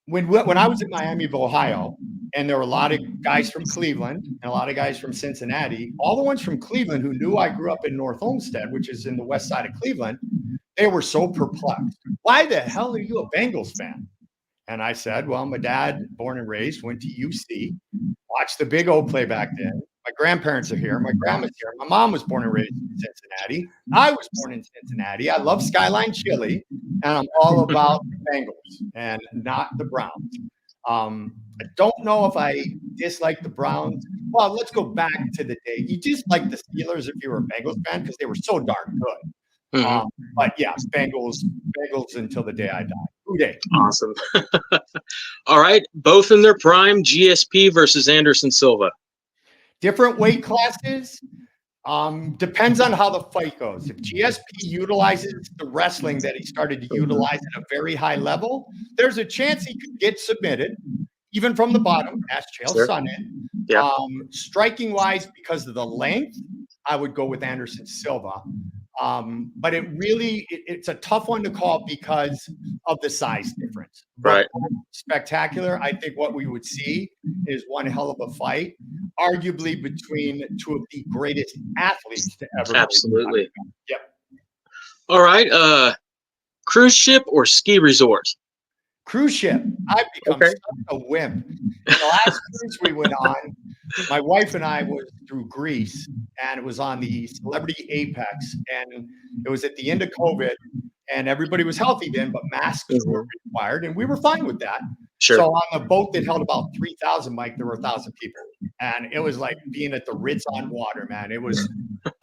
When I was in Miami of Ohio, and there were a lot of guys from Cleveland and a lot of guys from Cincinnati, all the ones from Cleveland who knew I grew up in North Olmsted, which is in the west side of Cleveland, they were so perplexed. Why the hell are you a Bengals fan? And I said, well, my dad, born and raised, went to UC, watched the Big O play back then. My grandparents are here. My grandma's here. My mom was born and raised in Cincinnati. I was born in Cincinnati. I love Skyline Chili, and I'm all about the Bengals and not the Browns. I don't know if I dislike the Browns. Well, let's go back to the day. You dislike the Steelers if you were a Bengals fan because they were so darn good. But yeah, Bengals until the day I die. Who dey? Awesome. All right. Both in their prime, GSP versus Anderson Silva. Different weight classes. Depends on how the fight goes. If GSP utilizes the wrestling that he started to utilize at a very high level, there's a chance he could get submitted, even from the bottom. Ask Chael Sonnen. Yeah. Striking wise, because of the length, I would go with Anderson Silva. But it's a tough one to call because of the size difference. Right. Spectacular. I think what we would see is one hell of a fight, arguably between two of the greatest athletes to ever. Absolutely. Yep. All right. Cruise ship or ski resort? Cruise ship. I've become such a wimp. The last cruise we went on, my wife and I was through Greece, and it was on the Celebrity Apex, and it was at the end of COVID, and everybody was healthy then, but masks were required, and we were fine with that. Sure. So on the boat that held about 3,000, Mike, there were 1,000 people, and it was like being at the Ritz on water, man. It was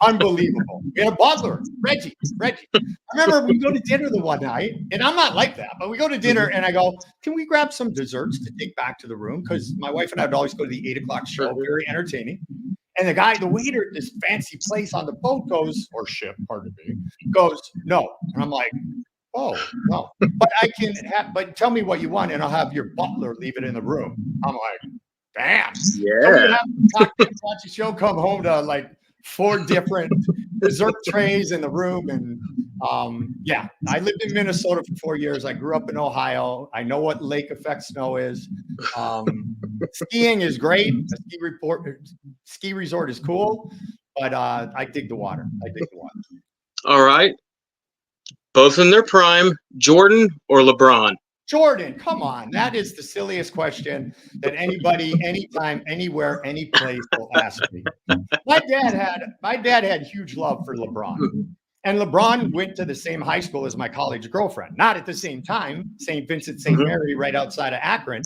unbelievable. We had a butler, Reggie. I remember we go to dinner the one night, and I'm not like that, but we go to dinner, and I go, can we grab some desserts to take back to the room? Because my wife and I would always go to the 8 o'clock show, very entertaining. And the waiter at this fancy place on the boat goes, or ship, pardon me, goes, no. And I'm like, oh, no. But but tell me what you want, and I'll have your butler leave it in the room. I'm like, bam. Yeah. Watch the show, come home to like 4 different dessert trays in the room. And I lived in Minnesota for 4 years. I grew up in Ohio. I know what lake effect snow is. Skiing is great. A ski resort is cool, but I dig the water. All right. Both in their prime, Jordan or LeBron? Jordan, come on. That is the silliest question that anybody, anytime, anywhere, any place will ask me. My dad had huge love for LeBron. And LeBron went to the same high school as my college girlfriend. Not at the same time, St. Vincent, St. Mary, right outside of Akron.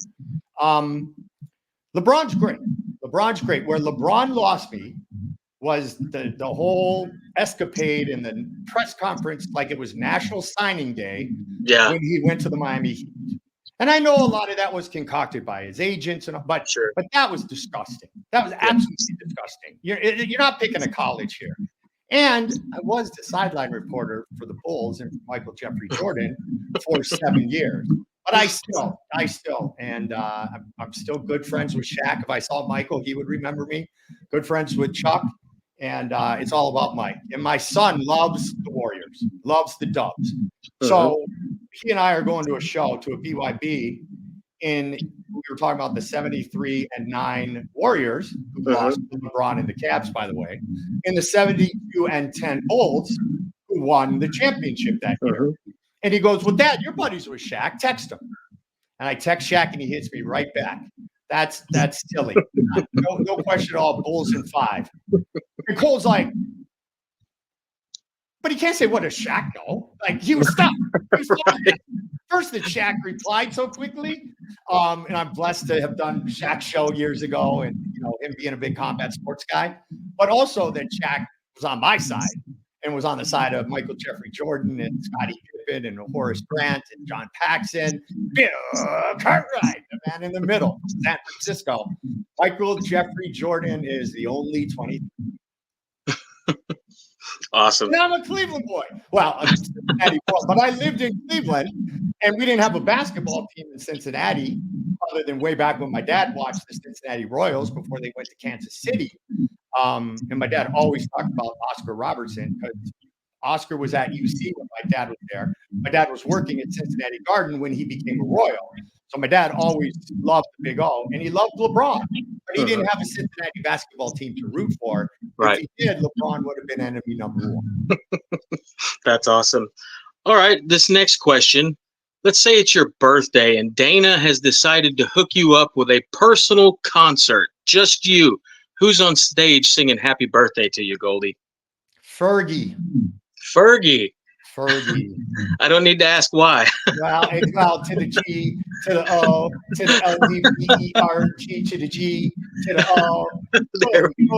LeBron's great. LeBron's great. Where LeBron lost me was the whole escapade in the press conference, like it was National Signing Day, when he went to the Miami Heat. And I know a lot of that was concocted by his agents, but that was disgusting. That was absolutely disgusting. You're not picking a college here. And I was the sideline reporter for the Bulls and Michael Jeffrey Jordan for 7 years. But I still, and I'm still good friends with Shaq. If I saw Michael, he would remember me. Good friends with Chuck, and it's all about Mike. And my son loves the Warriors, loves the Dubs. So he and I are going to a show, to a BYB, and we were talking about the 73-9 Warriors, who lost to LeBron and the Cavs, by the way, and the 72-10 Bulls, who won the championship that year. And he goes, well, Dad, your buddies with Shaq. Text him. And I text Shaq, and he hits me right back. That's silly. No question at all. Bulls in 5. And Cole's like, but he can't say, what does Shaq know? Like, he was stuck. First, that Shaq replied so quickly. And I'm blessed to have done Shaq's show years ago, and him being a big combat sports guy. But also that Shaq was on my side and was on the side of Michael Jeffrey Jordan and Scottie Pippen and Horace Grant and John Paxson, Bill Cartwright, the man in the middle, San Francisco. Michael Jeffrey Jordan is the only 20. Awesome. And I'm a Cleveland boy. Well, I'm Cincinnati boy, but I lived in Cleveland, and we didn't have a basketball team in Cincinnati, other than way back when my dad watched the Cincinnati Royals before they went to Kansas City. And my dad always talked about Oscar Robertson, because Oscar was at UC when my dad was there. My dad was working at Cincinnati Garden when he became a Royal. So my dad always loved the Big O, and he loved LeBron. But he didn't have a Cincinnati basketball team to root for. If he did, LeBron would have been enemy number 1. That's awesome. All right, this next question. Let's say it's your birthday, and Dana has decided to hook you up with a personal concert. Just you. Who's on stage singing happy birthday to you, Goldie? Fergie. I don't need to ask why. Well, to the G, to the O, to the L-D-B-E-R-G, to the G, to the O.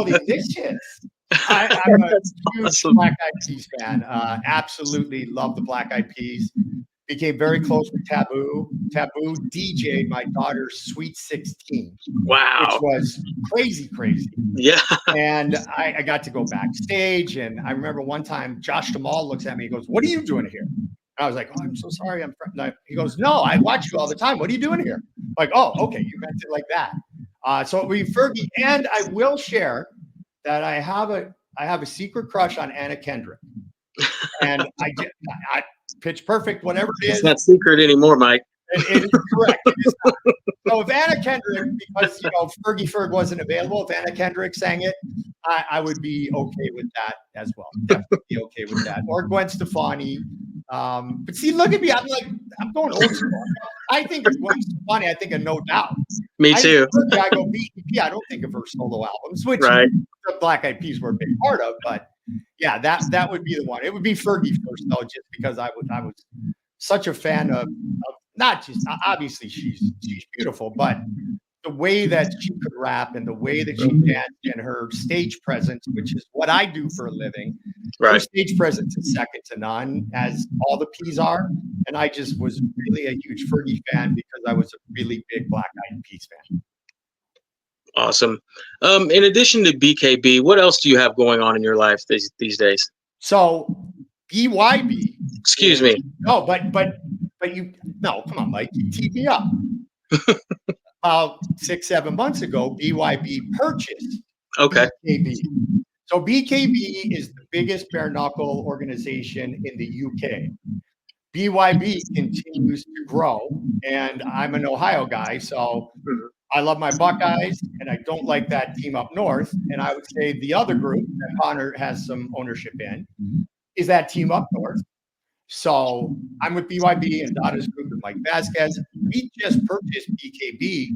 Delicious. I'm a huge Black Eyed Peas fan. Absolutely love the Black Eyed Peas. Became very close with Taboo. Taboo DJ'd my daughter's Sweet 16. Wow. Which was crazy. Yeah. And I got to go backstage. And I remember one time Josh Duhamel looks at me and goes, what are you doing here? And I was like, oh, I'm so sorry. He goes, no, I watch you all the time. What are you doing here? I'm like, oh, okay. You meant it like that. So we Fergie. And I will share that I have a secret crush on Anna Kendrick. And I Pitch Perfect, whatever it is. It's not secret anymore, Mike. It is correct. It is not. So if Anna Kendrick, because Fergie Ferg wasn't available, if Anna Kendrick sang it, I would be okay with that as well. Definitely be okay with that. Or Gwen Stefani. But see, look at me. I'm going old school. I think of Gwen Stefani. I think of No Doubt. Me too. I go BEP. I don't think of her solo albums, which the Black Eyed Peas were a big part of, but. Yeah, that would be the one. It would be Fergie first, though, just because I was such a fan of not just obviously she's beautiful, but the way that she could rap and the way that she danced and her stage presence, which is what I do for a living. Her stage presence is second to none, as all the Peas are. And I just was really a huge Fergie fan because I was a really big Black Eyed Peas fan. Awesome. In addition to BKB, what else do you have going on in your life these days? So BYB. Excuse me. No, but come on, Mike. You teed me up. About 6-7 months ago, BYB purchased BKB. So BKB is the biggest bare knuckle organization in the UK. BYB continues to grow, and I'm an Ohio guy, so I love my Buckeyes, and I don't like that team up north. And I would say the other group that Connor has some ownership in is that team up north. So I'm with BYB and Donna's group and Mike Vasquez. We just purchased BKB.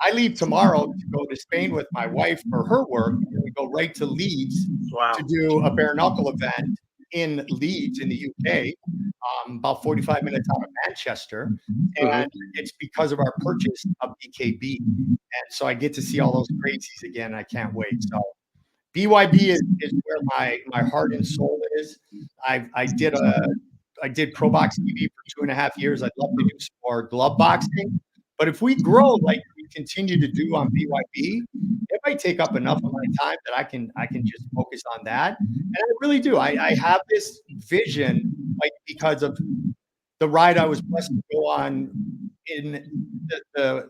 I leave tomorrow to go to Spain with my wife for her work, and we go right to Leeds to do a bare knuckle event. in Leeds in the UK, about 45 minutes out of Manchester. And it's because of our purchase of BKB. And so I get to see all those crazies again. I can't wait. So BYB is where my heart and soul is. I did Pro Box TV for 2.5 years. I'd love to do some more glove boxing. But if we grow like we continue to do on BYB, it might take up enough of my time that I can just focus on that. And I really do. I have this vision, like, because of the ride I was blessed to go on in the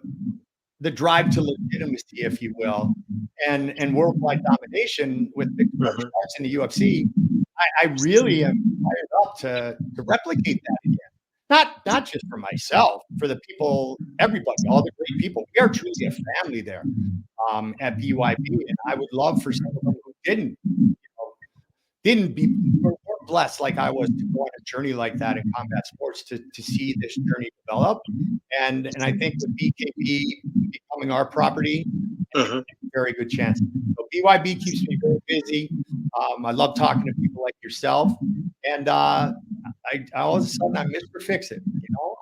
drive to legitimacy, if you will, and worldwide domination with the arts in the UFC. I really am fired up to replicate that again. Not just for myself, for the people, everybody, all the great people. We are truly a family there at BYB, and I would love for some of them who didn't be more blessed like I was to go on a journey like that in combat sports to see this journey develop. And I think with BKB becoming our property, very good chance. So BYB keeps me very busy. I love talking to people like yourself, and I all of a sudden I'm Mr. Fix It.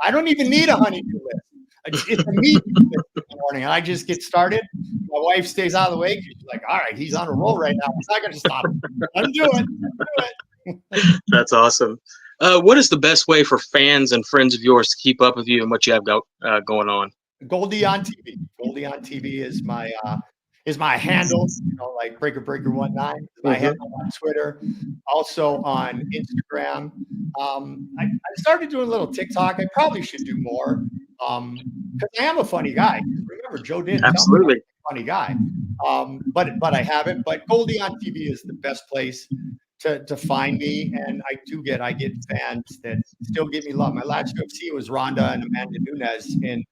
I don't even need a honey-do list. It's a me in the morning, and I just get started. My wife stays out of the way because she's like, "All right, he's on a roll right now. He's not going to stop him. Let him do it." That's awesome. What is the best way for fans and friends of yours to keep up with you and what you have going on? Goldie on TV. Goldie on TV is my handle. Like Breaker19 is my handle on Twitter. Also on Instagram. I started doing a little TikTok. I probably should do more because I am a funny guy. Remember, Joe did tell me I'm a funny guy. But I haven't. But Goldie on TV is the best place to find me, and I get fans that still give me love. My last UFC was Ronda and Amanda Nunes in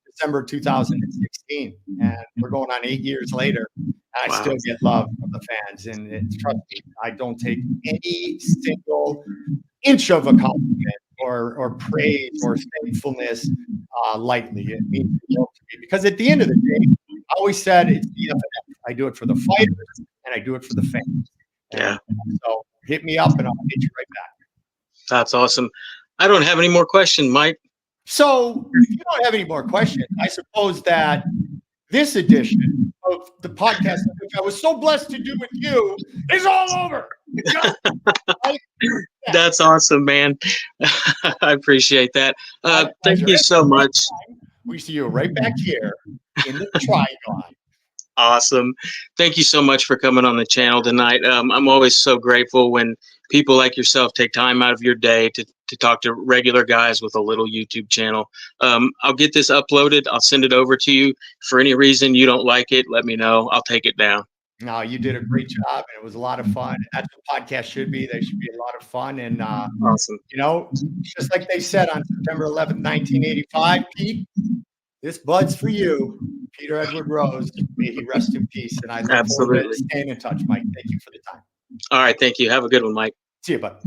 December 2016, and we're going on 8 years later. And I still get love from the fans, and trust me, I don't take any single inch of a compliment or praise or thankfulness lightly. It means the world to me, because at the end of the day, I always said it's BFF. I do it for the fighters, and I do it for the fans. Yeah. So hit me up, and I'll hit you right back. That's awesome. I don't have any more questions, Mike. So if you don't have any more questions, I suppose that this edition of the podcast, which I was so blessed to do with you, is all over. That's awesome, man. I appreciate that. Thank you so much. We see you right back here in the Trigon. Awesome. Thank you so much for coming on the channel tonight. I'm always so grateful when people like yourself take time out of your day to talk to regular guys with a little YouTube channel. I'll get this uploaded. I'll send it over to you. For any reason you don't like it, let me know. I'll take it down. No, you did a great job, and it was a lot of fun. That's what podcasts should be. They should be a lot of fun. And, awesome. Just like they said on September 11th, 1985, Pete, this bud's for you. Peter Edward Rose, may he rest in peace. And I look forward to staying in touch, Mike. Thank you for the time. All right. Thank you. Have a good one, Mike. See you, bud.